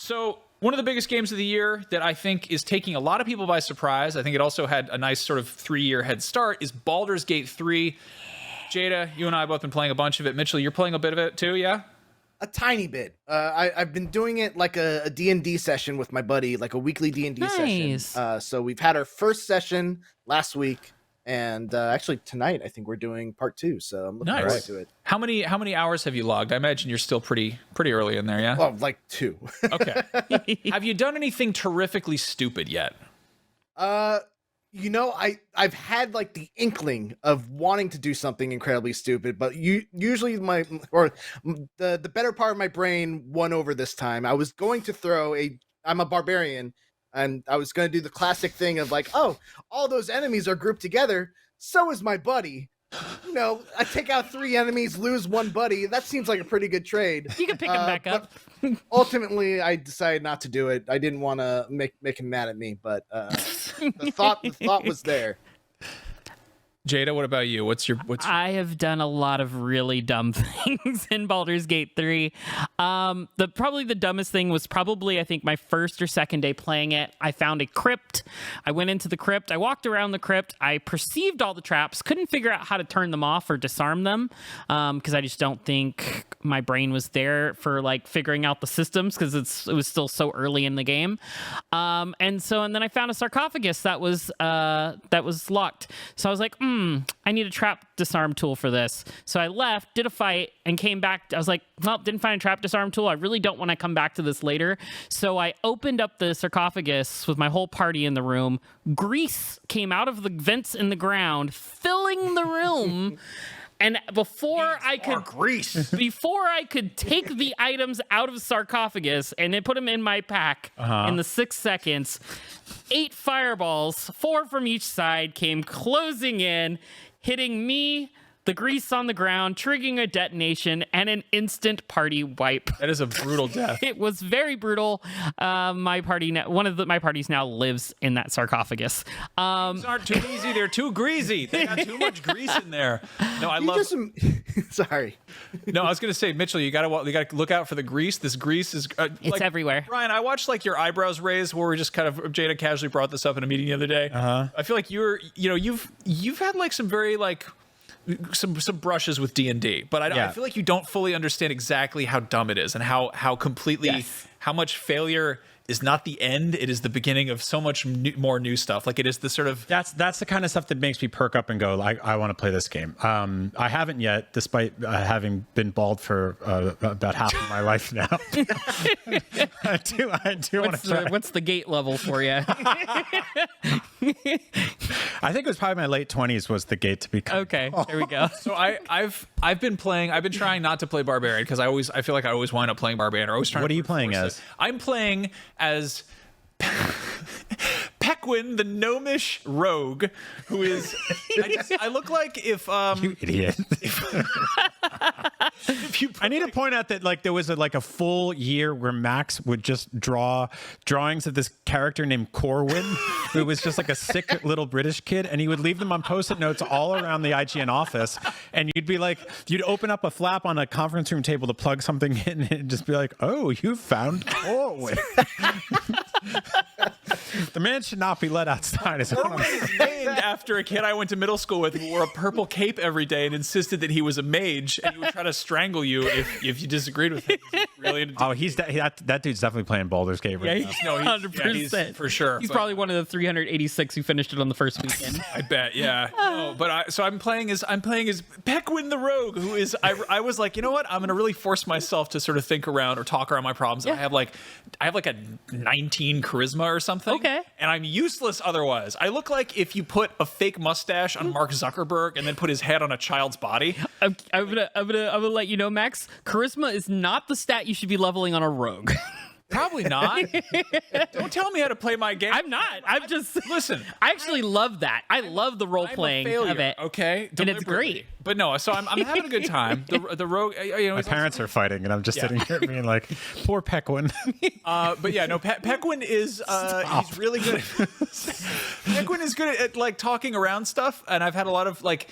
So one of the biggest games of the year that I think is taking a lot of people by surprise, I think it also had a nice sort of 3-year head start, is Baldur's Gate 3. Jada, you and I have both been playing a bunch of it. Mitchell, you're playing a bit of it too, yeah? A tiny bit. I've been doing it like a D&D session with my buddy, like a weekly D&D session. So we've had our first session last week, and actually tonight I think we're doing part 2. So I'm looking forward to it. How many hours have you logged? I imagine you're still pretty early in there, yeah? Well, like 2. Okay. Have you done anything terrifically stupid yet? You know, I've had like the inkling of wanting to do something incredibly stupid, but usually the better part of my brain won over this time. I was going to I'm a barbarian, and I was going to do the classic thing of like, oh, all those enemies are grouped together. So is my buddy. You know, I take out 3 enemies, lose 1 buddy. That seems like a pretty good trade. You can pick him back up. Ultimately, I decided not to do it. I didn't want to make him mad at me, but the thought was there. Jada, what about you? I have done a lot of really dumb things in Baldur's Gate 3. Probably the dumbest thing was I think my first or second day playing it. I found a crypt. I went into the crypt. I walked around the crypt. I perceived all the traps. Couldn't figure out how to turn them off or disarm them because I just don't think my brain was there for like figuring out the systems because it was still so early in the game. And then I found a sarcophagus that was locked. So I was like, I need a trap disarm tool for this. So I left, did a fight, and came back. I was like, well, didn't find a trap disarm tool. I really don't want to come back to this later. So I opened up the sarcophagus with my whole party in the room. Grease came out of the vents in the ground, filling the room. And before I could take the items out of the sarcophagus and then put them in my pack in the 6 seconds, 8 fireballs, 4 from each side, came closing in, hitting me, the grease on the ground, triggering a detonation, and an instant party wipe. That is a brutal death. It was very brutal. My party, my parties now lives in that sarcophagus. These aren't too easy. They're too greasy. They got too much grease in there. No, Sorry. No, I was gonna say, Mitchell, you gotta look out for the grease. This grease is it's everywhere. Ryan, I watched like your eyebrows raise where we just kind of Jada casually brought this up in a meeting the other day. I feel like you've had like some very like some brushes with D&D, but I feel like you don't fully understand exactly how dumb it is and how completely how much failure is not the end. It is the beginning of so much more new stuff. Like it is the sort of that's the kind of stuff that makes me perk up and go, I want to play this game. I haven't yet, despite having been bald for about half of my life now. I do want to try. What's the gate level for you? I think it was probably my late 20s was the gate to become. Okay, there we go. So I've been trying not to play Barbarian because I feel like I always wind up playing Barbarian or always trying. What are you playing as? I'm playing as Pequin, the gnomish rogue, who is I look like if you idiot. I need to point out that like there was a full year where Max would just draw drawings of this character named Corwin, who was just like a sick little British kid, and he would leave them on post-it notes all around the IGN office, and you'd open up a flap on a conference room table to plug something in and just be like, oh, you found Corwin. The man should not be let outside. Corwin is named after a kid I went to middle school with who wore a purple cape every day and insisted that he was a mage and he would try to strangle you if you disagreed with him. Really that dude's definitely playing Baldur's Gate right now. No, 100%. He's for sure. He's probably one of the 386 who finished it on the first weekend. I bet, yeah. No, but I'm playing as Pequin the Rogue, who is I was like, you know what? I'm gonna really force myself to sort of think around or talk around my problems. Yeah. I have like a 19 charisma or something. Okay. And I'm useless otherwise. I look like if you put a fake mustache on Mark Zuckerberg and then put his head on a child's body. I'm gonna let you know, Max. Charisma is not the stat you should be leveling on a rogue. Probably not. Don't tell me how to play my game. I'm not. I'm just listen. I actually love that. I love the role playing of it. Okay, and it's great. But no, so I'm having a good time. The rogue, my parents are fighting, and I'm just sitting here being like, poor Pequin. But yeah, no, Pequin is he's really good. Pequin is good at like talking around stuff, and I've had a lot of like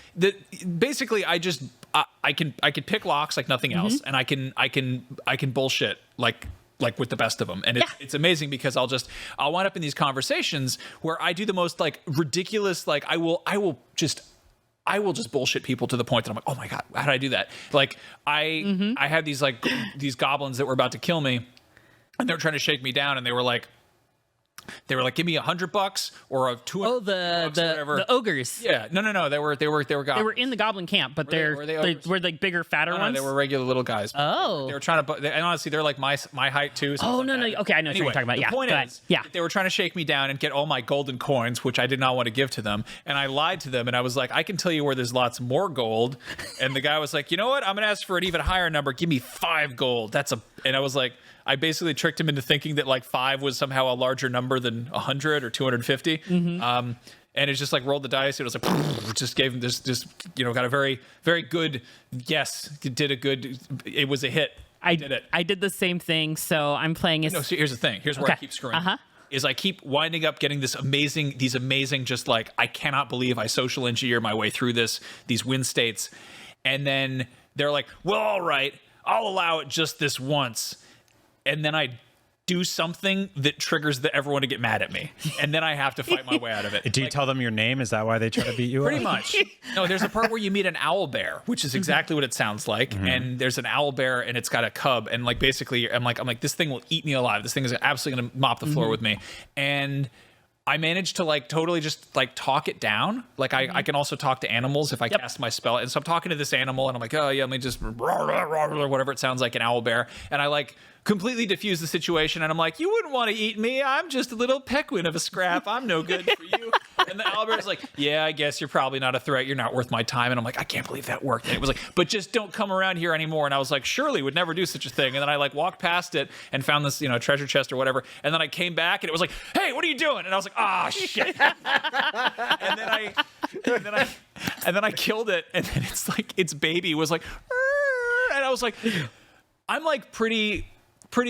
basically, I can pick locks like nothing else, and I can bullshit like like with the best of them. And it's amazing because I'll wind up in these conversations where I do the most like ridiculous, like I will just bullshit people to the point that I'm like, oh my God, how did I do that? Like I had these these goblins that were about to kill me and they were trying to shake me down and they were like, give me $100 or a $200. Oh, the ogres. Yeah, no. They were goblins. They were in the goblin camp, but they were like bigger, fatter ones. They were regular little guys. Oh, they were trying to. And honestly, they're like my height too. So no. Okay, I know what you're talking about. The point is, they were trying to shake me down and get all my golden coins, which I did not want to give to them. And I lied to them, and I was like, I can tell you where there's lots more gold. And the guy was like, you know what? I'm gonna ask for an even higher number. Give me 5 gold. And I was like. I basically tricked him into thinking that like 5 was somehow a larger number than 100 or 250. And it just like rolled the dice. It was like, just gave him this, got a very, very good guess. It was a hit. I did it. I did the same thing. So I'm playing. So here's the thing. Here's where I keep screwing. Is I keep winding up getting these amazing, just like, I cannot believe I social engineer my way through these win states. And then they're like, well, all right, I'll allow it just this once. And then I do something that triggers everyone to get mad at me. And then I have to fight my way out of it. Do you tell them your name? Is that why they try to beat you up? Pretty much. No, there's a part where you meet an owl bear, which is exactly what it sounds like. And there's an owl bear and it's got a cub. And like, basically, I'm like, this thing will eat me alive. This thing is absolutely going to mop the floor with me. And I managed to like totally just like talk it down. Like I can also talk to animals if I cast my spell. And so I'm talking to this animal and I'm like, oh yeah, let me just whatever it sounds like, an owl bear. And I like completely diffuse the situation. And I'm like, you wouldn't want to eat me. I'm just a little pequin of a scrap. I'm no good for you. And the owl bear's like, yeah, I guess you're probably not a threat. You're not worth my time. And I'm like, I can't believe that worked. And it was like, but just don't come around here anymore. And I was like, Shirley would never do such a thing. And then I like walked past it and found this, treasure chest or whatever. And then I came back and it was like, hey, what are you doing? And I was like, ah, shit. and then I killed it. And then its baby was like, and I was like, I'm like pretty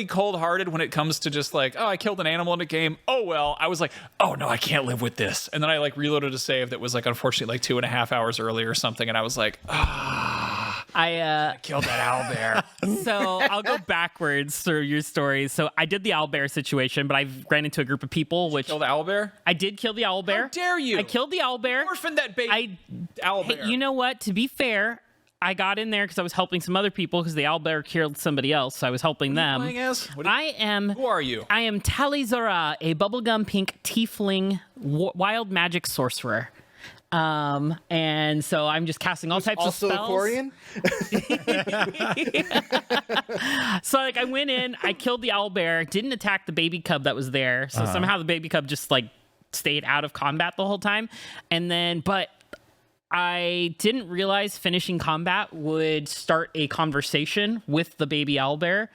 cold-hearted when it comes to just like, oh, I killed an animal in a game. Oh, well. I was like, oh, no, I can't live with this. And then I like reloaded a save that was like, unfortunately, like 2.5 hours earlier or something. And I was like, I killed that owl bear. So I'll go backwards through your stories. So I did the owl bear situation, but I ran into a group of people. Which kill the owl bear? I did kill the owl bear. How dare you? I killed the owl bear. Orphaned that baby owl bear. Hey, you know what? To be fair, I got in there because I was helping some other people because the owlbear killed somebody else. So I was helping them. Who are you? I am Talizora, a bubblegum pink tiefling wild magic sorcerer. And so I'm just casting all types of spells. Also Quarian? So like I went in, I killed the owlbear, didn't attack the baby cub that was there. So somehow the baby cub just like stayed out of combat the whole time. And then, but I didn't realize finishing combat would start a conversation with the baby owlbear.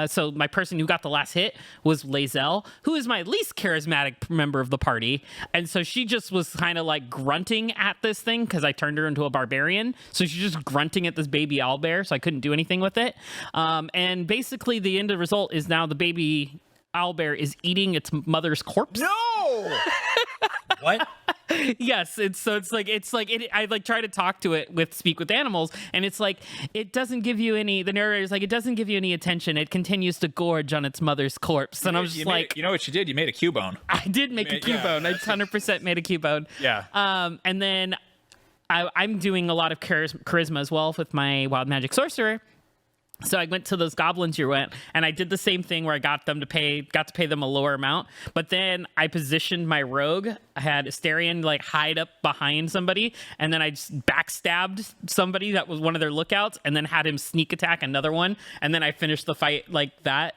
So my person who got the last hit was Lazelle, who is my least charismatic member of the party. And so she just was kind of like grunting at this thing because I turned her into a barbarian. So she's just grunting at this baby owlbear. So I couldn't do anything with it. And basically the end result is now the baby owlbear is eating its mother's corpse. No! What? Yes, I like try to talk to it speak with animals, and it's like it doesn't give you any. The narrator's like, it doesn't give you any attention. It continues to gorge on its mother's corpse, and I was just like, you know what you did? You made a Cubone. I did make a Cubone. I 100% made a Cubone. Yeah. And then I'm doing a lot of charisma as well with my wild magic sorcerer. So I went to those goblins you went, and I did the same thing where I got to pay them a lower amount. But then I positioned my rogue. I had Asterion like hide up behind somebody, and then I just backstabbed somebody that was one of their lookouts, and then had him sneak attack another one, and then I finished the fight like that.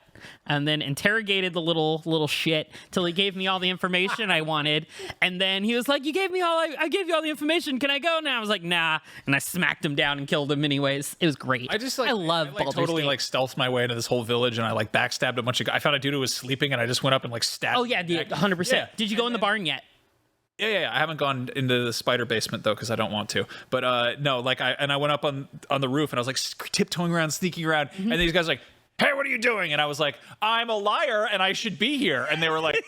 And then interrogated the little shit till he gave me all the information I wanted. And then he was like, I gave you all the information. Can I go now? I was like, nah. And I smacked him down and killed him anyways. It was great. I love Baldur's totally Gate. like stealthed my way into this whole village, and I like backstabbed a bunch of guys. I found a dude who was sleeping, and I just went up and like stabbed. Oh yeah, 100%. Yeah. Did you go in the barn yet? Yeah. I haven't gone into the spider basement though because I don't want to. But no, like I went up on the roof and I was like tiptoeing around, sneaking around, and these guys were like, hey, what are you doing? And I was like, I'm a liar and I should be here. And they were like,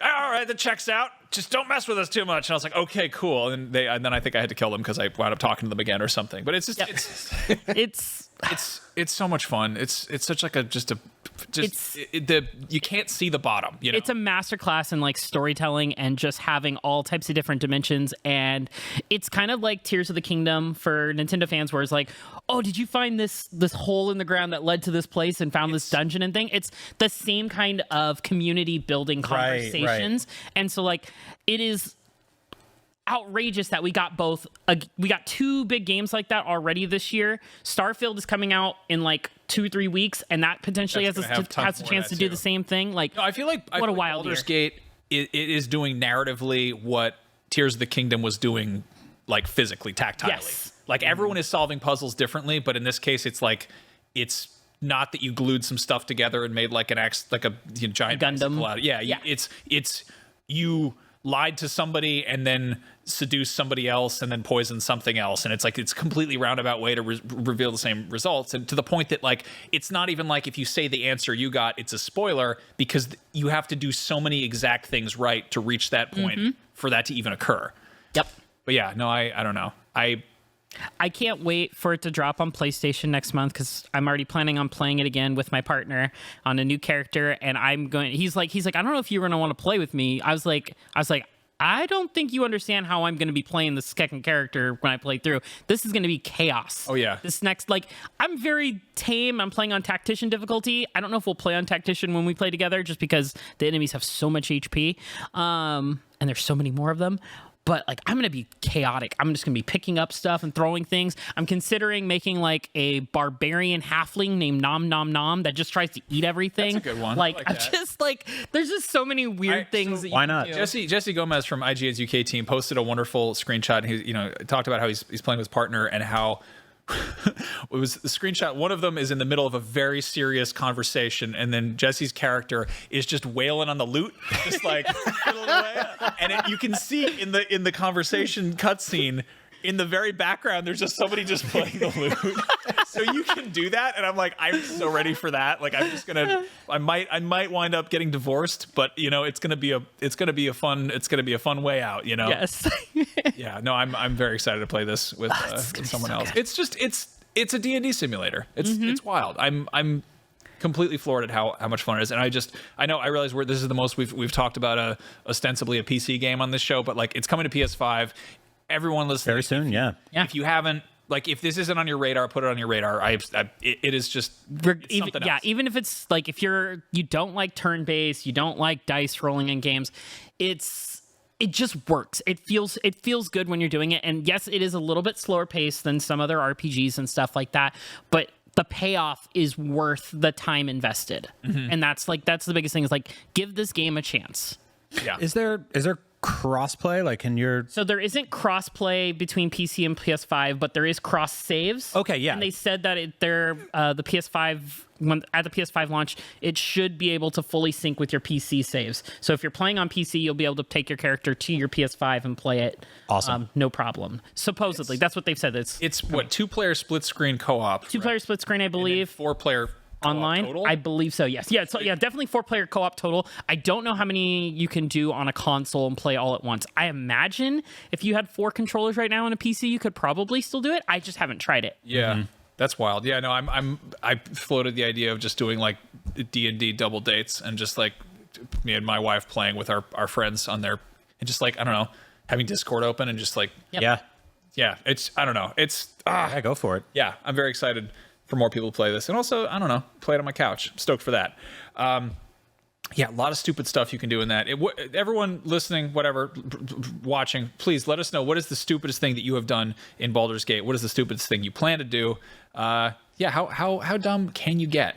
all right, that checks out. just don't mess with us too much. And I was like, okay, cool. And then I think I had to kill them because I wound up talking to them again or something. But it's just it's so much fun. It's such like you can't see the bottom. You know? It's a masterclass in like storytelling and just having all types of different dimensions. And it's kind of like Tears of the Kingdom for Nintendo fans, where it's like, oh, did you find this hole in the ground that led to this place and found this dungeon and thing? It's the same kind of community building conversations. Right. And so like it is outrageous that we got we got two big games like that already this year. Starfield is coming out in like 2-3 weeks, and that potentially has a chance to do the same thing. Like, no, I feel like what a wild Baldur's Gate it is doing narratively what Tears of the Kingdom was doing, like physically, tactilely. Yes. Like everyone is solving puzzles differently, but in this case, it's like it's not that you glued some stuff together and made like a giant Gundam. Out. Yeah, it's you lied to somebody and then seduced somebody else and then poisoned something else, and it's like it's completely roundabout way to reveal the same results, and to the point that like it's not even like if you say the answer you got, it's a spoiler, because you have to do so many exact things right to reach that point for that to even occur. Yep. But yeah, no, I don't know. I can't wait for it to drop on PlayStation next month, because I'm already planning on playing it again with my partner on a new character. And he's like, I don't know if you're going to want to play with me. I was like, I don't think you understand how I'm going to be playing the second character when I play through. This is going to be chaos. Oh yeah. This next, like, I'm very tame. I'm playing on Tactician difficulty. I don't know if we'll play on Tactician when we play together, just because the enemies have so much HP. And there's so many more of them. But like, I'm going to be chaotic. I'm just going to be picking up stuff and throwing things. I'm considering making like a barbarian halfling named Nom Nom Nom that just tries to eat everything. That's a good one. Like I'm just like, there's just so many weird things. So why not? Jesse Gomez from IGN's UK team posted a wonderful screenshot. And he, talked about how he's playing with his partner and how it was the screenshot. One of them is in the middle of a very serious conversation, and then Jesse's character is just wailing on the lute, just like fiddling away. And you can see in the conversation cutscene in the very background, there's just somebody just playing the lute. So you can do that, and I'm like, I'm so ready for that. Like, I might wind up getting divorced, but it's gonna be a fun way out. Yes. Yeah. No, I'm very excited to play this with someone else. Good. It's a D&D simulator. It's wild. I'm completely floored at how much fun it is, and I realize this is the most we've talked about ostensibly a PC game on this show, but like it's coming to PS5. Everyone listening very soon. Yeah. If you haven't, like, if this isn't on your radar, put it on your radar. It is just something else. Even if it's like if you don't like turn-based, you don't like dice rolling in games, it just works. It feels good when you're doing it. And yes, it is a little bit slower paced than some other RPGs and stuff like that, but the payoff is worth the time invested. And that's the biggest thing, is like, give this game a chance. Yeah. Is there crossplay? Like, so there isn't crossplay between PC and PS5, but there is cross saves. Okay, yeah. And they said that the PS5 at the PS5 launch, it should be able to fully sync with your PC saves. So if you're playing on PC, you'll be able to take your character to your PS5 and play it. Awesome. No problem. Supposedly, that's what they've said. It's what, 2-player split screen co-op. 2-player split screen, I believe. 4-player. Online, total? I believe so. Yes, yeah. So yeah, definitely 4-player co-op total. I don't know how many you can do on a console and play all at once. I imagine if you had 4 controllers right now on a PC, you could probably still do it. I just haven't tried it. Yeah, that's wild. Yeah, no, I floated the idea of just doing like D&D double dates and just like me and my wife playing with our friends on there, and just like, I don't know, having Discord open and just like Yep. yeah. It's, I don't know. It's yeah, go for it. Yeah, I'm very excited for more people to play this, and also, I don't know, play it on my couch. I'm stoked for that. Yeah, a lot of stupid stuff you can do in that. Everyone listening, whatever, watching, please let us know, what is the stupidest thing that you have done in Baldur's Gate? What is the stupidest thing you plan to do? Yeah, how dumb can you get?